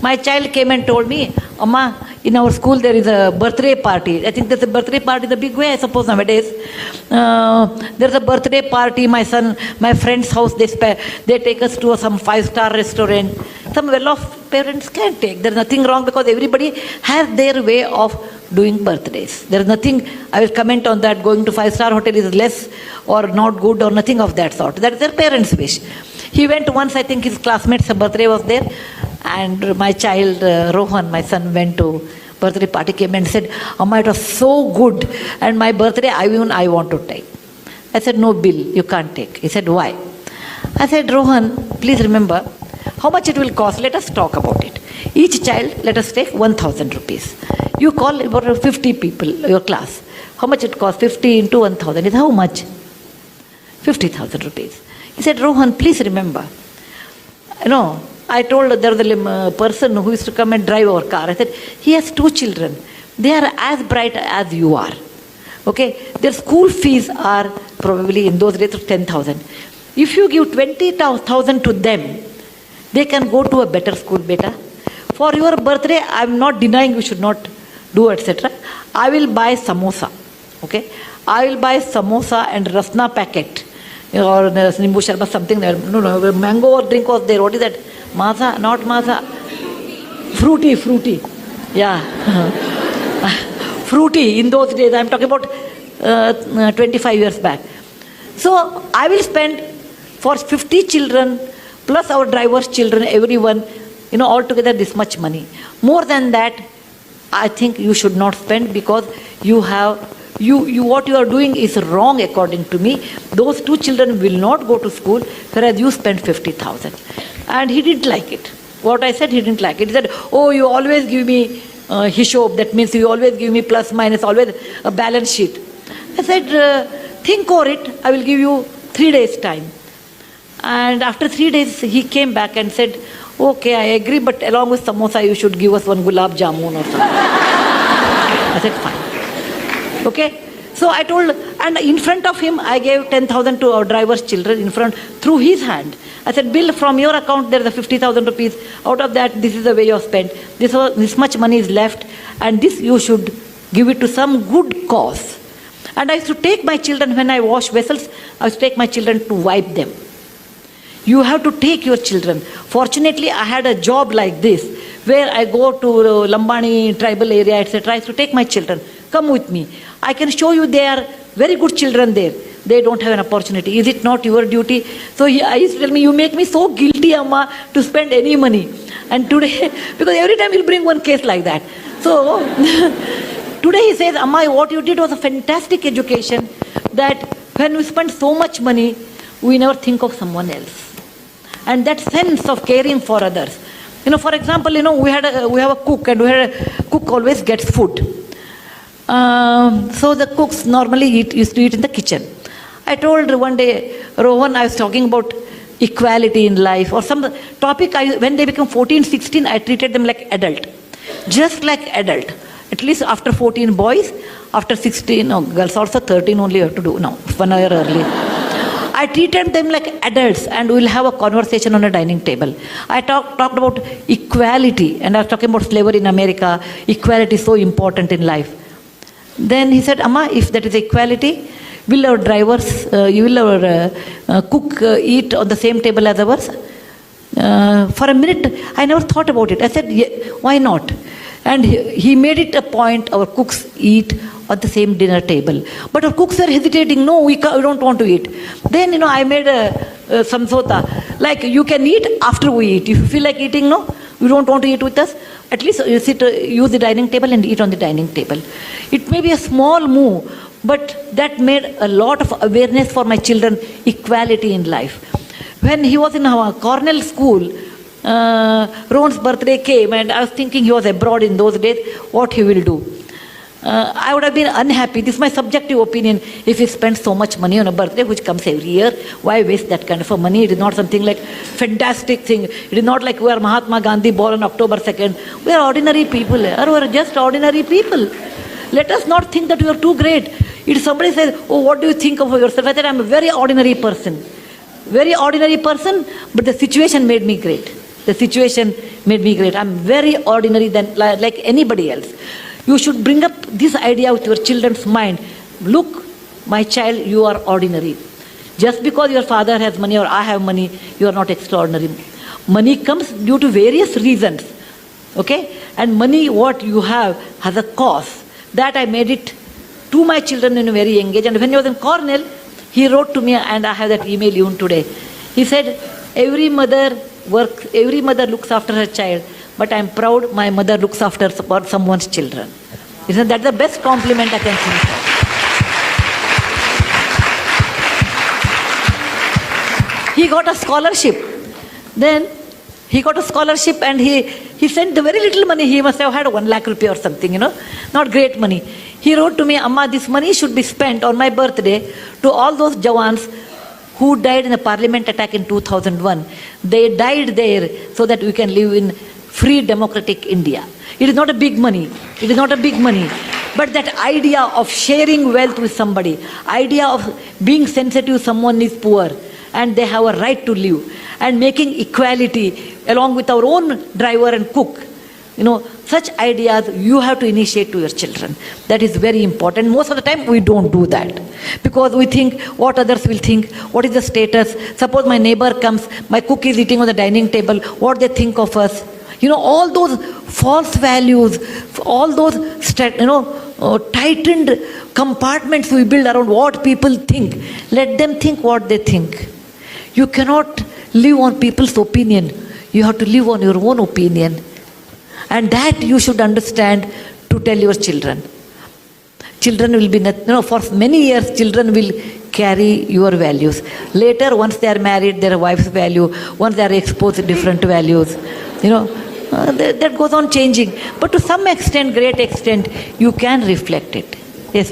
My child came and told me, Amma, in our school there is a birthday party. I think there's a birthday party in a big way, I suppose, nowadays. There's a birthday party, my friend's house, they take us to some 5-star restaurant. Some well-off parents can take. There's nothing wrong because everybody has their way of doing birthdays. There's nothing, I will comment on that, going to 5-star hotel is less or not good or nothing of that sort. That is their parents' wish. He went once, I think his classmate's birthday was there. And my child, Rohan, my son, went to birthday party, came and said, Amma, it was so good. And my birthday, I want to take. I said, no, Bill, you can't take. He said, why? I said, Rohan, please remember, how much it will cost? Let us talk about it. Each child, let us take 1,000 rupees. You call about 50 people, your class. How much it costs? 50 into 1,000 is how much? 50,000 rupees. He said, Rohan, please remember, I told there was a person who used to come and drive our car. I said, he has 2 children. They are as bright as you are. Okay? Their school fees are probably in those days 10,000. If you give 20,000 to them, they can go to a better school, beta. For your birthday, I am not denying you should not do, etc. I will buy samosa. Okay? I will buy samosa and rasna packet. Or nimbu sharbat, something there. No, mango or drink was there. What is that? Maza, not maza. Fruity. Yeah. Fruity in those days. I am talking about 25 years back. So I will spend for 50 children plus our driver's children, everyone, altogether this much money. More than that, I think you should not spend because what you are doing is wrong according to me. Those 2 children will not go to school, whereas you spend 50,000. And he didn't like it. What I said, he didn't like it. He said, oh, you always give me hishob. That means you always give me plus, minus, always a balance sheet. I said, think over it. I will give you 3 days time. And after 3 days, he came back and said, okay, I agree, but along with samosa, you should give us 1 gulab jamun or something. I said, fine. Okay? So I told, and in front of him, I gave 10,000 to our driver's children in front, through his hand. I said, Bill, from your account, there is a 50,000 rupees. Out of that, this is the way you have spent. This much money is left, and this you should give it to some good cause. And I used to take my children, when I wash vessels, I used to take my children to wipe them. You have to take your children. Fortunately, I had a job like this, where I go to Lambani tribal area, etc. I used to take my children. Come with me. I can show you they are very good children there. They don't have an opportunity. Is it not your duty? So I used to tell me, you make me so guilty, Amma, to spend any money. And today, because every time you'll bring one case like that. So today he says, Amma, what you did was a fantastic education, that when we spend so much money, we never think of someone else. And that sense of caring for others. For example, we have a cook, and cook always gets food. So the cooks normally used to eat in the kitchen. I told one day, Rohan, I was talking about equality in life or some topic. When they become 14, 16, I treated them like adult. Just like adult. At least after 14 boys, after 16, girls also 13 only have to do. No, 1 year early. I treated them like adults, and we'll have a conversation on a dining table. I talked about equality, and I was talking about slavery in America. Equality is so important in life. Then he said, Amma, if that is equality, will our drivers, will our cook eat on the same table as ours? For a minute, I never thought about it. I said, yeah, why not? And he made it a point, our cooks eat at the same dinner table. But our cooks were hesitating, no, we don't want to eat. Then, I made a samsota, like you can eat after we eat. If you feel like eating, no, you don't want to eat with us, at least you use the dining table and eat on the dining table. It may be a small move, but that made a lot of awareness for my children, equality in life. When he was in our Cornell school, Ron's birthday came, and I was thinking he was abroad in those days, what he will do. I would have been unhappy, this is my subjective opinion, if he spent so much money on a birthday which comes every year. Why waste that kind of money? It is not something like fantastic thing. It is not like we are Mahatma Gandhi born on October 2nd. We are ordinary people. We are just ordinary people. Let us not think that we are too great. If somebody says, oh, what do you think of yourself? I said, I am a very ordinary person. Very ordinary person, but the situation made me great. The situation made me great. I'm very ordinary than like anybody else. You should bring up this idea with your children's mind. Look, my child, you are ordinary. Just because your father has money or I have money, you are not extraordinary. Money comes due to various reasons. Okay? And money, what you have, has a cost. That I made it to my children in a very young age. And when he was in Cornell, he wrote to me, and I have that email even today. He said, every mother looks after her child, but I'm proud my mother looks after someone's children. Isn't that the best compliment I can think of? He got a scholarship. Then he got a scholarship, and he sent the very little money. He must have had 1 lakh rupee or something, not great money. He wrote to me, Amma, this money should be spent on my birthday to all those Jawans who died in the parliament attack in 2001. They died there so that we can live in free democratic India. It is not a big money. It is not a big money. But that idea of sharing wealth with somebody, idea of being sensitive someone is poor and they have a right to live, and making equality along with our own driver and cook, such ideas you have to initiate to your children. That is very important. Most of the time we don't do that because we think what others will think, what is the status. Suppose my neighbor comes, my cook is eating on the dining table, what they think of us. All those false values, all those tightened compartments we build around what people think. Let them think what they think. You cannot live on people's opinion. You have to live on your own opinion. And that you should understand to tell your children. Children will be, for many years, children will carry your values. Later, once they are married, their wife's value, once they are exposed to different values, that goes on changing. But to some extent, great extent, you can reflect it. Yes, please.